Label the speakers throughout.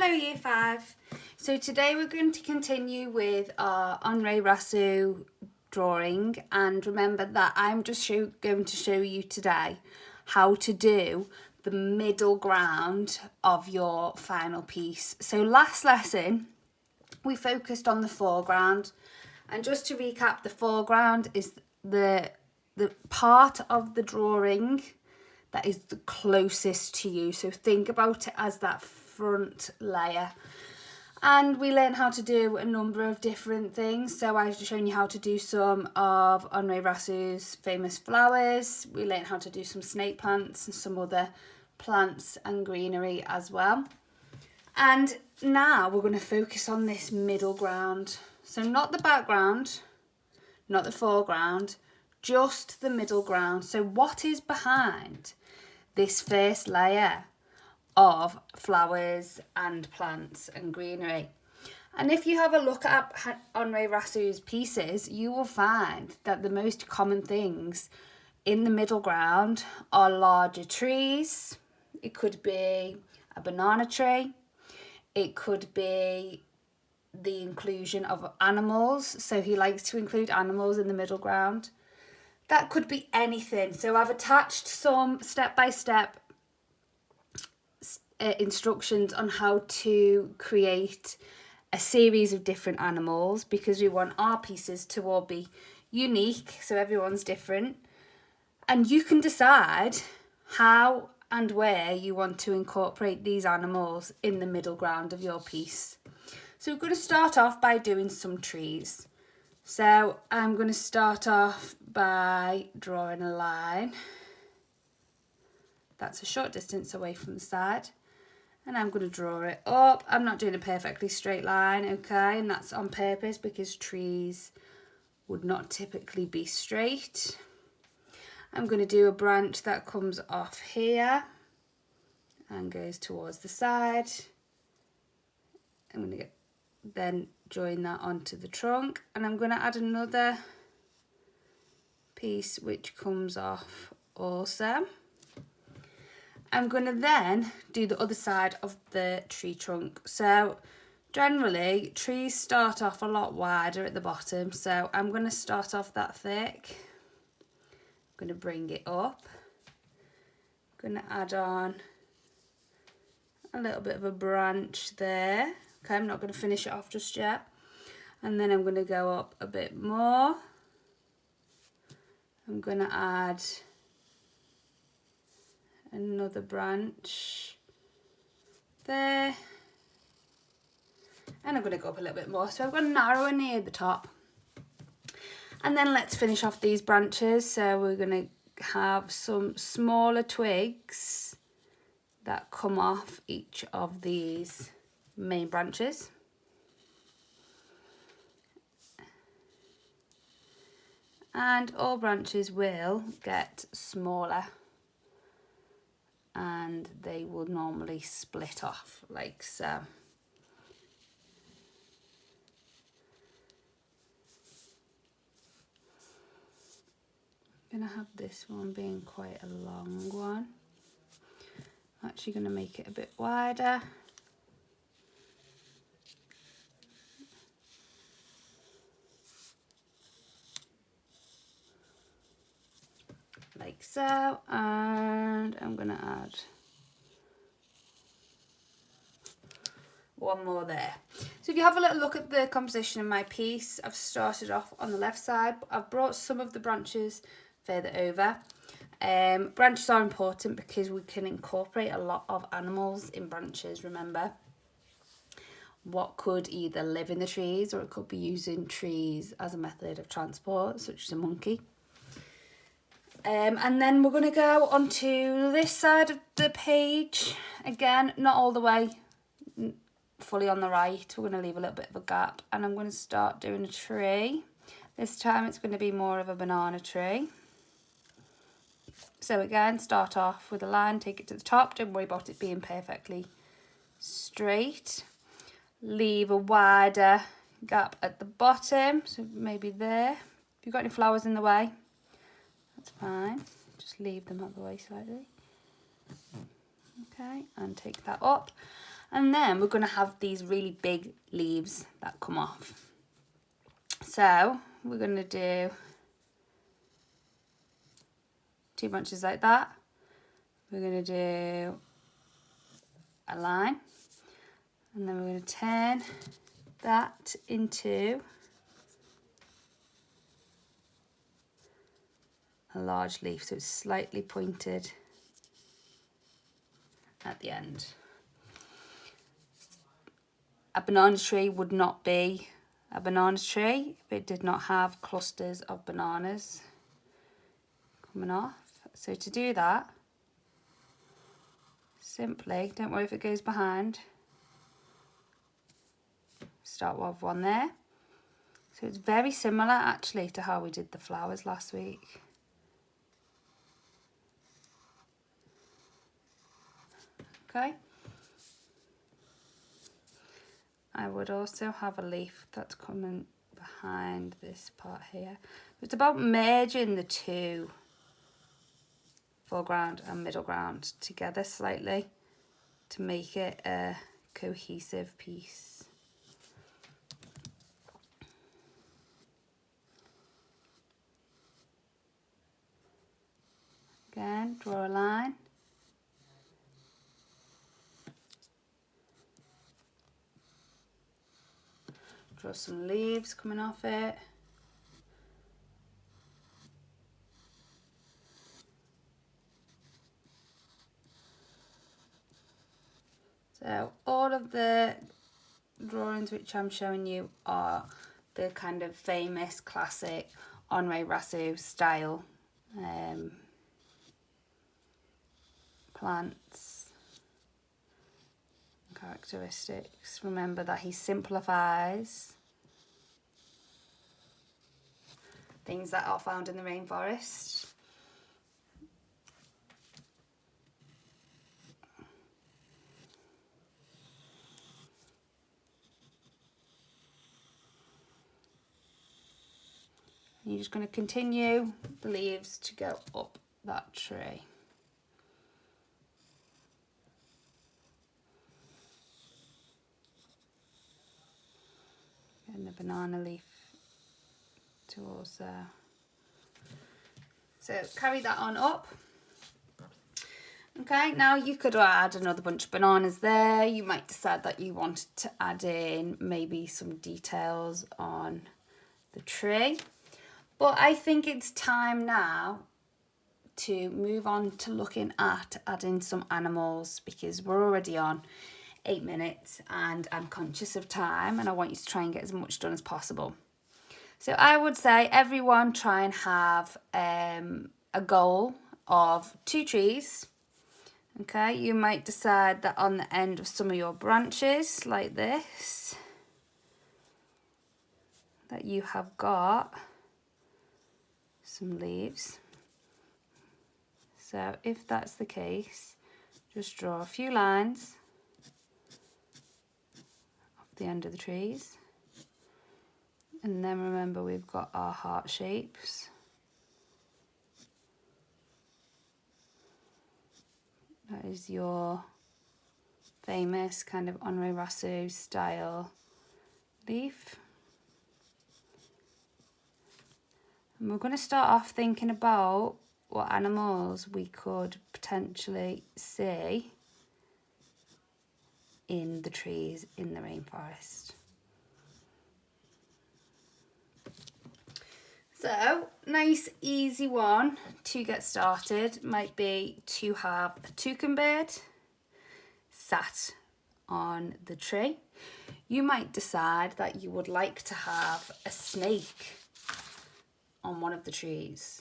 Speaker 1: Hello Year 5. So today we're going to continue with our Henri Rosseau drawing, and remember that I'm just going to show you today how to do the middle ground of your final piece. So last lesson we focused on the foreground, and just to recap, the foreground is the part of the drawing that is the closest to you. So think about it as that front layer. And we learned how to do a number of different things. So I've shown you how to do some of Henri Rosseau's famous flowers. We learned how to do some snake plants and some other plants and greenery as well. And now we're going to focus on this middle ground. So not the background, not the foreground, just the middle ground. So what is behind this first layer of flowers and plants and greenery? And if you have a look at Henri Rosseau's pieces, you will find that the most common things in the middle ground are larger trees. It could be a banana tree. It could be the inclusion of animals. So he likes to include animals in the middle ground. That could be anything. So I've attached some step-by-step instructions on how to create a series of different animals, because we want our pieces to all be unique, so everyone's different. And you can decide how and where you want to incorporate these animals in the middle ground of your piece. So we're going to start off by doing some trees. So I'm going to start off by drawing a line that's a short distance away from the side, and I'm going to draw it up. I'm not doing a perfectly straight line, okay, and that's on purpose because trees would not typically be straight. I'm going to do a branch that comes off here and goes towards the side. I'm going to then join that onto the trunk, and I'm going to add another piece which comes off also. I'm going to then do the other side of the tree trunk. So generally trees start off a lot wider at the bottom, so I'm going to start off that thick. I'm going to bring it up. I'm going to add on a little bit of a branch there. Okay, I'm not going to finish it off just yet. And then I'm going to go up a bit more. I'm going to add another branch there. And I'm going to go up a little bit more. So I've got narrower near the top. And then let's finish off these branches. So we're going to have some smaller twigs that come off each of these main branches. And all branches will get smaller, and they will normally split off like so. I'm going to have this one being quite a long one. I'm actually going to make it a bit wider. Like so, and I'm going to add one more there. So if you have a little look at the composition of my piece, I've started off on the left side, but I've brought some of the branches further over. Branches are important because we can incorporate a lot of animals in branches, remember. What could either live in the trees, or it could be using trees as a method of transport, such as a monkey. And then we're going to go onto this side of the page. Again, not all the way fully on the right. We're going to leave a little bit of a gap. And I'm going to start doing a tree. This time it's going to be more of a banana tree. So again, start off with a line, take it to the top. Don't worry about it being perfectly straight. Leave a wider gap at the bottom. So maybe there. If you've got any flowers in the way, that's fine, just leave them out of the way slightly. Okay, and take that up. And then we're going to have these really big leaves that come off. So we're going to do 2 branches like that. We're going to do a line, and then we're going to turn that into a large leaf, so it's slightly pointed at the end. A banana tree would not be a banana tree if it did not have clusters of bananas coming off. So to do that, simply, don't worry if it goes behind, start with one there. So it's very similar actually to how we did the flowers last week. Okay. I would also have a leaf that's coming behind this part here. It's about merging the two, foreground and middle ground, together slightly to make it a cohesive piece. Again, draw a line. Draw some leaves coming off it. So all of the drawings which I'm showing you are the kind of famous classic Henri Rosseau style plants and characteristics. Remember that he simplifies things that are found in the rainforest. You're just going to continue the leaves to go up that tree. And the banana leaf towards there. So carry that on up. Okay, now you could add another bunch of bananas there. You might decide that you wanted to add in maybe some details on the tree. But I think it's time now to move on to looking at adding some animals, because we're already on 8 minutes and I'm conscious of time and I want you to try and get as much done as possible. So I would say everyone try and have a goal of 2 trees. Okay, you might decide that on the end of some of your branches like this, that you have got some leaves. So if that's the case, just draw a few lines off the end of the trees. And then remember we've got our heart shapes. That is your famous kind of Henri Rosseau style leaf. And we're going to start off thinking about what animals we could potentially see in the trees in the rainforest. So, nice easy one to get started might be to have a toucan bird sat on the tree. You might decide that you would like to have a snake on one of the trees.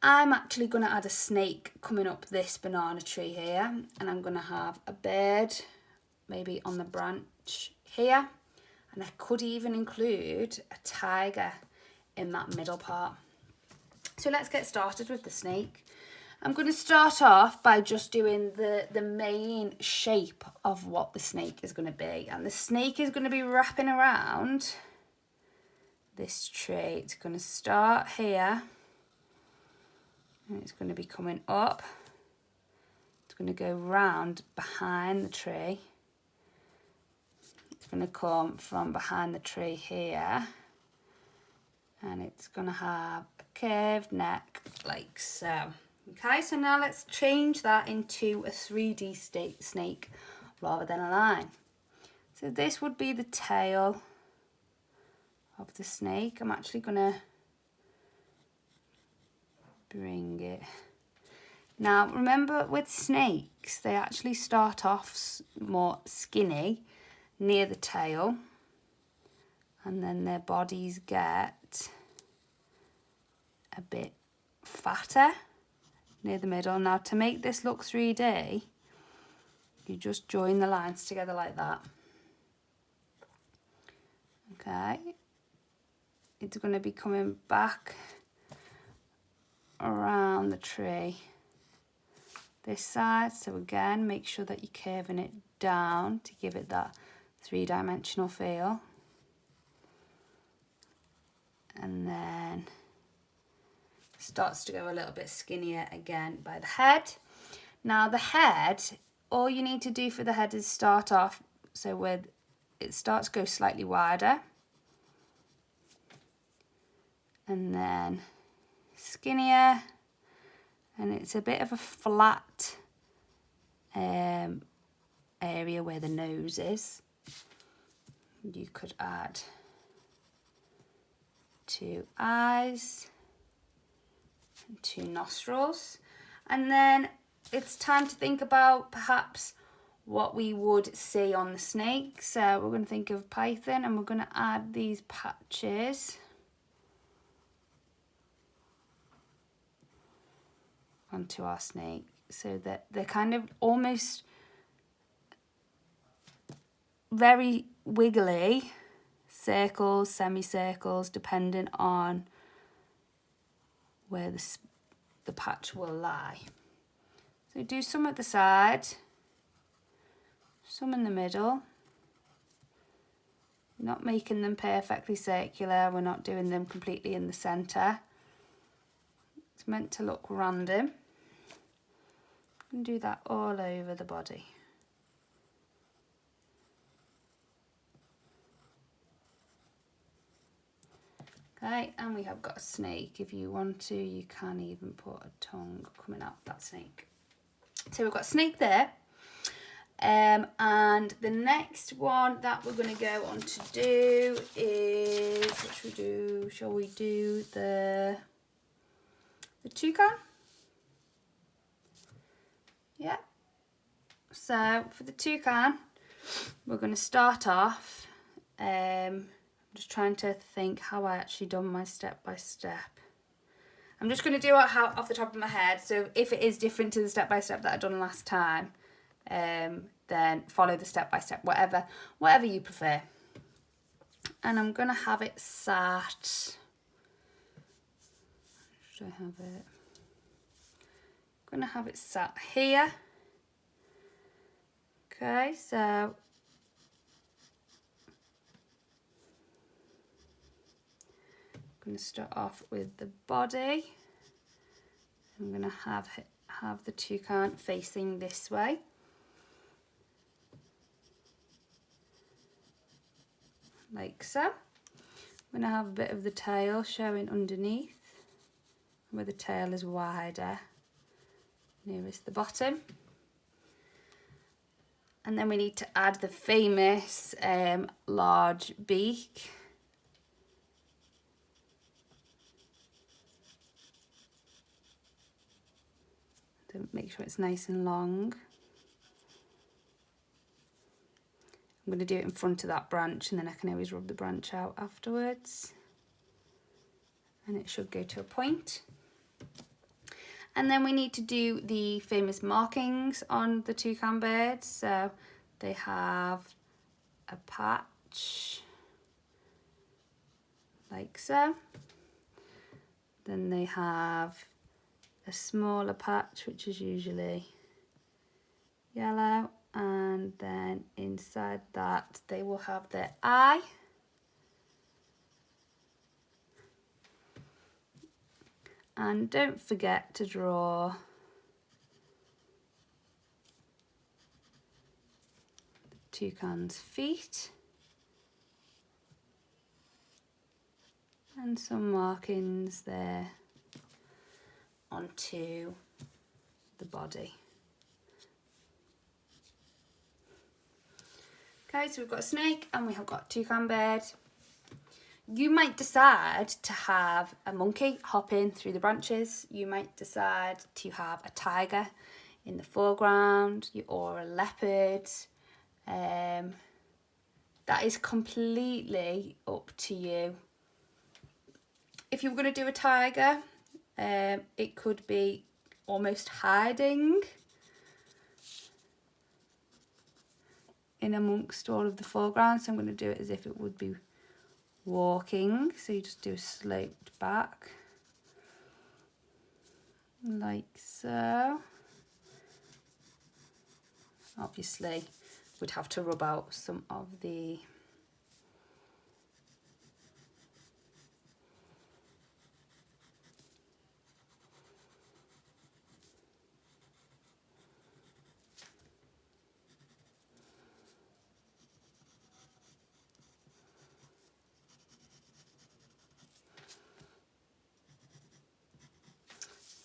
Speaker 1: I'm actually going to add a snake coming up this banana tree here, and I'm going to have a bird maybe on the branch here, and I could even include a tiger in that middle part. So let's get started with the snake. I'm going to start off by just doing the main shape of what the snake is going to be, and the snake is going to be wrapping around this tree. It's going to start here and it's going to be coming up. It's going to go round behind the tree It's going to come from behind the tree here, and it's going to have a curved neck like so. Okay, so now let's change that into a 3D snake rather than a line. So this would be the tail of the snake. I'm actually going to bring it. Now remember, with snakes, they actually start off more skinny near the tail, and then their bodies get a bit fatter near the middle. Now to make this look 3D, you just join the lines together like that. Okay, it's going to be coming back around the tree this side. So again, make sure that you're curving it down to give it that three-dimensional feel. And then starts to go a little bit skinnier again by the head. Now the head, all you need to do for the head is start off, so with it starts to go slightly wider, and then skinnier, and it's a bit of a flat area where the nose is. You could add 2 eyes and 2 nostrils, and then it's time to think about perhaps what we would see on the snake. So we're going to think of python, and we're going to add these patches onto our snake so that they're kind of almost very wiggly, circles, semicircles, depending on where the patch will lie. So do some at the side, some in the middle. We're not making them perfectly circular, we're not doing them completely in the centre. It's meant to look random. And do that all over the body. Okay, and we have got a snake. If you want to, you can even put a tongue coming out that snake. So we've got a snake there. And the next one that we're going to go on to do is, what should we do? Shall we do the toucan? Yeah. So for the toucan, we're going to start off. I'm just trying to think how I actually done my step by step. I'm just going to do it off the top of my head. So if it is different to the step by step that I done last time, then follow the step by step, whatever you prefer. And I'm going to have it sat. Should I have it? I'm going to have it sat here. Okay, so I'm going to start off with the body. I'm going to have the toucan facing this way. Like so. I'm going to have a bit of the tail showing underneath, where the tail is wider, nearest the bottom. And then we need to add the famous large beak. To make sure it's nice and long. I'm going to do it in front of that branch, and then I can always rub the branch out afterwards. And it should go to a point. And then we need to do the famous markings on the toucan birds. So they have a patch, like so. Then they have a smaller patch, which is usually yellow. And then inside that they will have their eye. And don't forget to draw the toucan's feet. And some markings there onto the body. Okay, so we've got a snake and we have got a toucan bird. You might decide to have a monkey hopping through the branches. You might decide to have a tiger in the foreground or a leopard. That is completely up to you. If you were going to do a tiger, it could be almost hiding in amongst all of the foreground. So I'm going to do it as if it would be walking. So you just do a sloped back like so. Obviously we'd have to rub out some of the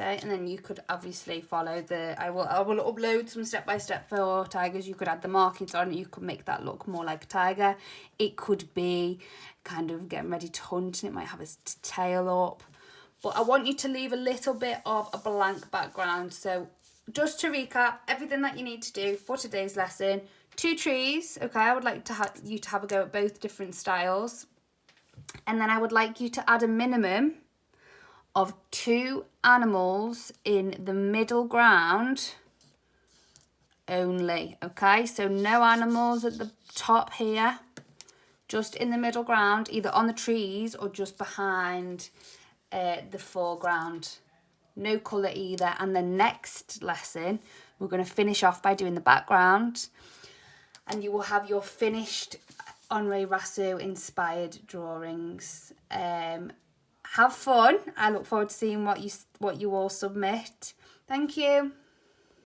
Speaker 1: okay, and then you could obviously follow the, I will upload some step-by-step for tigers. You could add the markings on, you could make that look more like a tiger. It could be kind of getting ready to hunt and it might have its tail up. But I want you to leave a little bit of a blank background. So just to recap, everything that you need to do for today's lesson: 2 trees, okay, I would like to you to have a go at both different styles. And then I would like you to add a minimum of 2 animals in the middle ground only, okay? So no animals at the top here, just in the middle ground, either on the trees or just behind the foreground. No colour either. And the next lesson, we're going to finish off by doing the background, and you will have your finished Henri Rosseau inspired drawings. Have fun. I look forward to seeing what you all submit. Thank you.